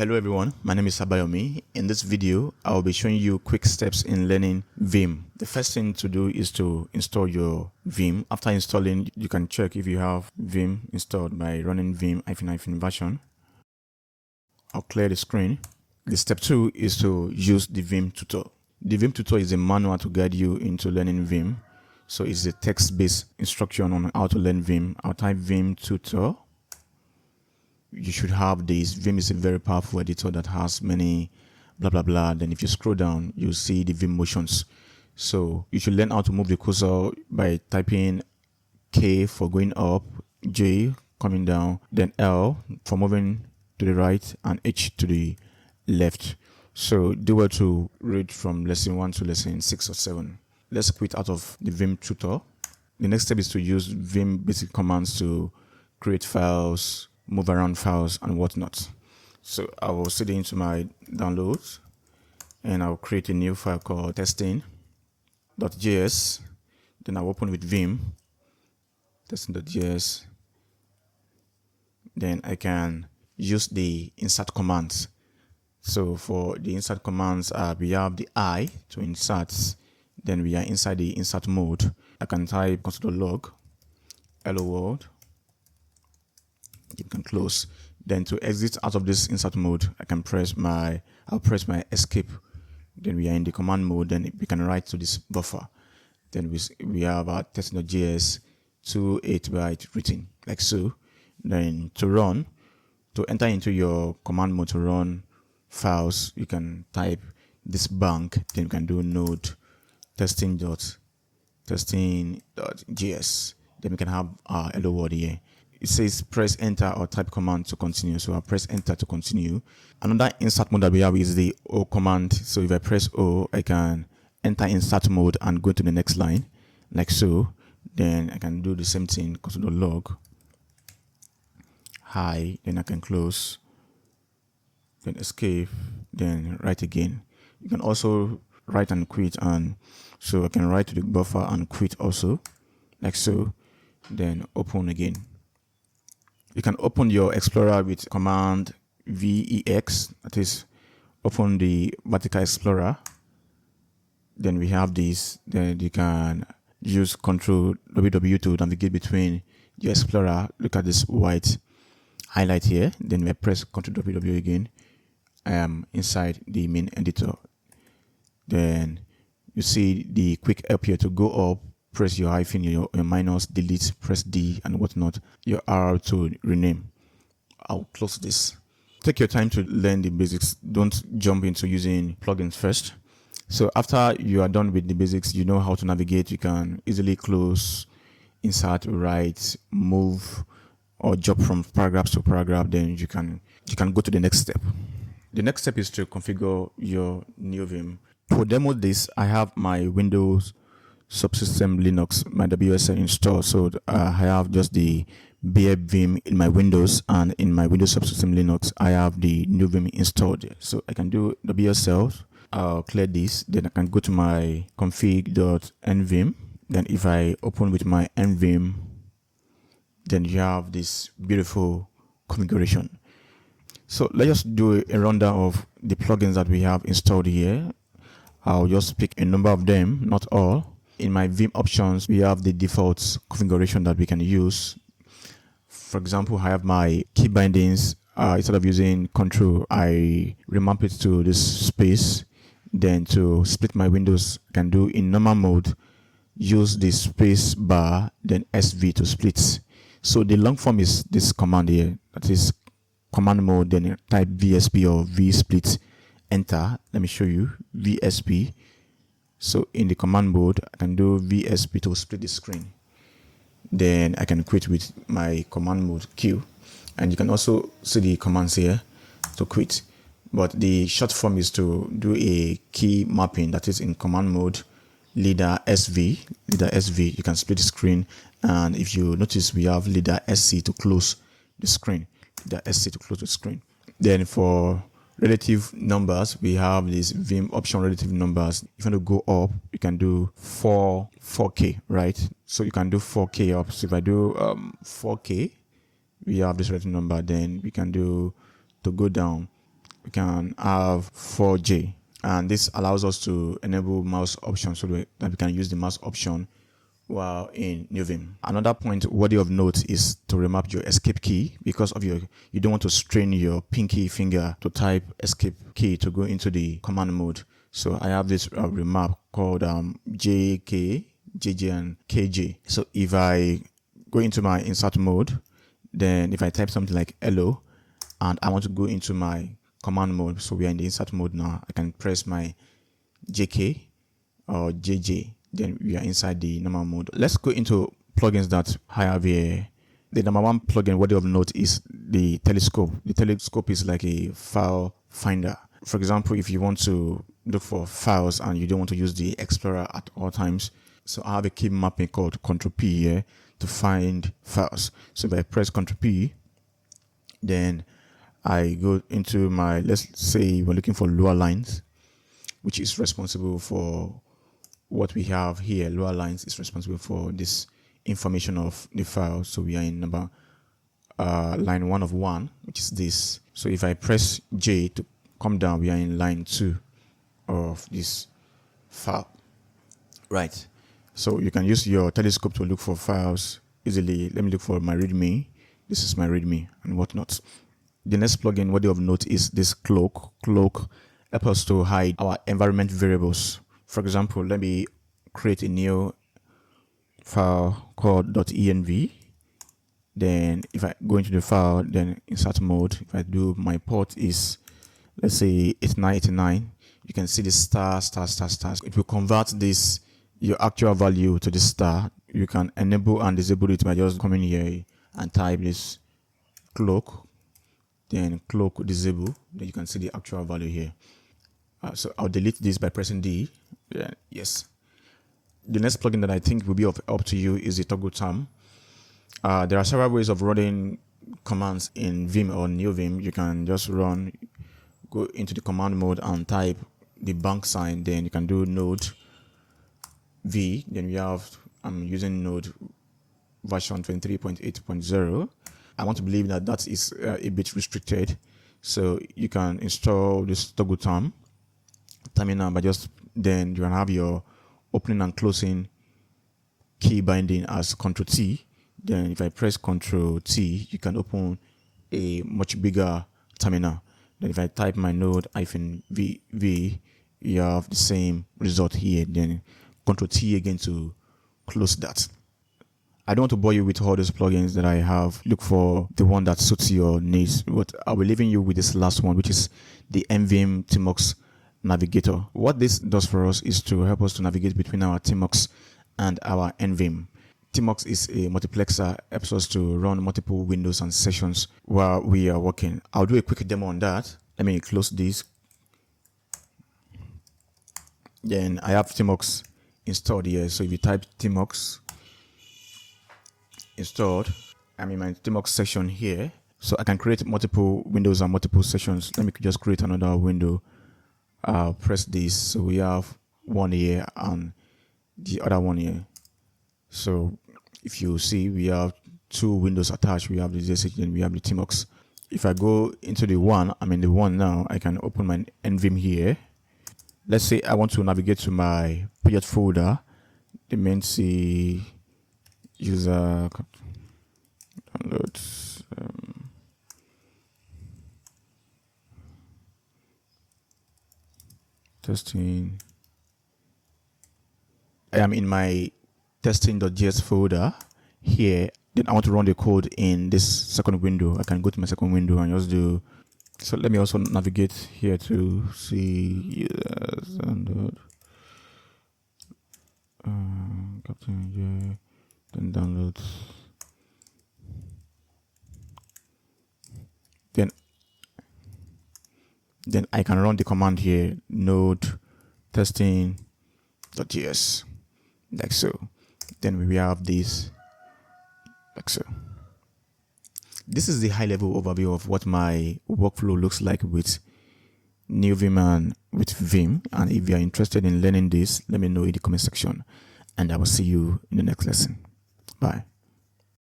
Hello everyone, my name is Abayomi. In this video, I will be showing you quick steps in learning Vim. The first thing to do is to install your Vim. After installing, you can check if you have Vim installed by running vim -version. I'll clear the screen. The step 2 is to use the Vimtutor. The Vimtutor is a manual to guide you into learning Vim. So it's a text-based instruction on how to learn Vim. I'll type Vimtutor. You should have this. Vim is a very powerful editor that has many blah blah blah. Then if you scroll down, you'll see the Vim motions. So you should learn how to move the cursor by typing K for going up, J coming down, then L for moving to the right, and H to the left. So do well to read from lesson 1 to lesson 6 or 7. Let's quit out of the Vim tutor. The next step is to use Vim basic commands to create files, move around files and whatnot. So I will sit into my downloads and I'll create a new file called testing.js. Then I'll open with Vim, testing.js. Then I can use the insert commands. So for the insert commands, we have the I to insert. Then we are inside the insert mode. I can type console.log, hello world. You can close. Then to exit out of this insert mode, I'll press my escape. Then we are in the command mode. Then we can write to this buffer. Then we have our testing.js 2.8 byte written like so. Then to enter into your command mode to run files, you can type this bank. Then you can do node testing.js. Then we can have our hello world here. It says press enter or type command to continue. So I'll press enter to continue. Another insert mode that we have is the O command. So if I press O, I can enter insert mode and go to the next line like so. Then I can do the same thing, console.log, hi, then I can close, then escape, then write again. You can also write and quit, and so I can write to the buffer and quit also like so, then open again. You can open your Explorer with command VEX, that is, open the vertical Explorer. Then we have this. Then you can use Control WW to navigate between your Explorer. Look at this white highlight here. Then we press Control WW again. I am inside the main editor. Then you see the quick help here to go up. Press your hyphen, your minus, delete, press D and whatnot. Your R to rename. I'll close this. Take your time to learn the basics. Don't jump into using plugins first. So after you are done with the basics, you know how to navigate. You can easily close, insert, write, move, or jump from paragraph to paragraph. Then you can go to the next step. The next step is to configure your Neovim. For demo this, I have my Windows subsystem Linux, my WSL installed. So I have just the bare Vim in my Windows, and in my Windows subsystem Linux, I have the Neovim installed. So I can do WSL. I'll clear this. Then I can go to my config.nvim. Then if I open with my nvim, then you have this beautiful configuration. So let's just do a rundown of the plugins that we have installed here. I'll just pick a number of them, not all. In my Vim options, we have the default configuration that we can use. For example, I have my key bindings. Instead of using control, I remap it to this space. Then to split my windows, I can do in normal mode, use the space bar, then SV to split. So the long form is this command here. That is command mode, then type VSP or VSplit, enter. Let me show you VSP. So in the command mode, I can do VSP to split the screen. Then I can quit with my command mode Q. And you can also see the commands here to quit. But the short form is to do a key mapping, that is in command mode, leader SV. You can split the screen. And if you notice, we have leader SC to close the screen. Leader SC to close the screen. Then for relative numbers, we have this Vim option relative numbers. If you want to go up, you can do 4K, right? So you can do 4K up. So if I do 4K, we have this relative number. Then we can do to go down we can have 4J, and this allows us to enable mouse options so that we can use the mouse option while in Neovim. Another point worthy of note is to remap your escape key, because of you don't want to strain your pinky finger to type escape key to go into the command mode. So I have this remap called JK, JJ, and KJ. So if I go into my insert mode, then if I type something like hello and I want to go into my command mode, so we are in the insert mode now, I can press my JK or JJ, then we are inside the normal mode. Let's go into plugins that I have here. The number one plugin worthy of note is the telescope. The telescope is like a file finder. For example, if you want to look for files and you don't want to use the Explorer at all times, so I have a key mapping called Ctrl P here to find files. So if I press Ctrl P, then I go into my, let's say we're looking for lower lines, which is responsible for what we have here. Lower lines is responsible for this information of the file. So we are in number line 1 of 1, which is this. So if I press J to come down, we are in line 2 of this file. Right. So you can use your telescope to look for files easily. Let me look for my readme. This is my readme and whatnot. The next plugin worthy of note is this cloak. Cloak helps us to hide our environment variables. For example, let me create a new file called .env. Then if I go into the file, then insert mode, if I do my port is, let's say 8989, you can see the star. It will convert this, your actual value, to this star. You can enable and disable it by just coming here and type this cloak, then cloak disable, then you can see the actual value here. So I'll delete this by pressing D. Yeah, yes. The next plugin that I think will be of help to you is the toggle term. There are several ways of running commands in Vim or Neovim. You can just go into the command mode and type the bank sign. Then you can do node V. Then we have, I'm using node version 23.8.0. I want to believe that that is a bit restricted. So you can install this toggle terminal by just, then you can have your opening and closing key binding as Ctrl T. Then if I press Ctrl T, you can open a much bigger terminal. Then if I type my node -v, you have the same result here. Then Ctrl T again to close that. I don't want to bore you with all those plugins that I have. Look for the one that suits your needs. But I'll be leaving you with this last one, which is the NVim tmux navigator. What this does for us is to help us to navigate between our tmux and our NVim. tmux is a multiplexer, helps us to run multiple windows and sessions while we are working. I'll do a quick demo on that. Let me close this. Then I have tmux installed here. So if you type tmux installed, I'm in my tmux section here. So I can create multiple windows and multiple sessions. Let me just create another window. I'll press this. So we have one here and the other one here. So if you see, we have two windows attached. We have the ZSH and we have the tmux. If I go into the one, I'm in the one now, I can open my NVim here. Let's say I want to navigate to my project folder, the main C user downloads. Testing. I am in my testing.js folder here. Then I want to run the code in this second window. I can go to my second window and just do. So let me also navigate here to see download. Captain, then downloads. Then I can run the command here, node testing.js, like so. Then we have this, like so. This is the high level overview of what my workflow looks like with Neovim and with Vim. And if you are interested in learning this, let me know in the comment section, and I will see you in the next lesson. Bye.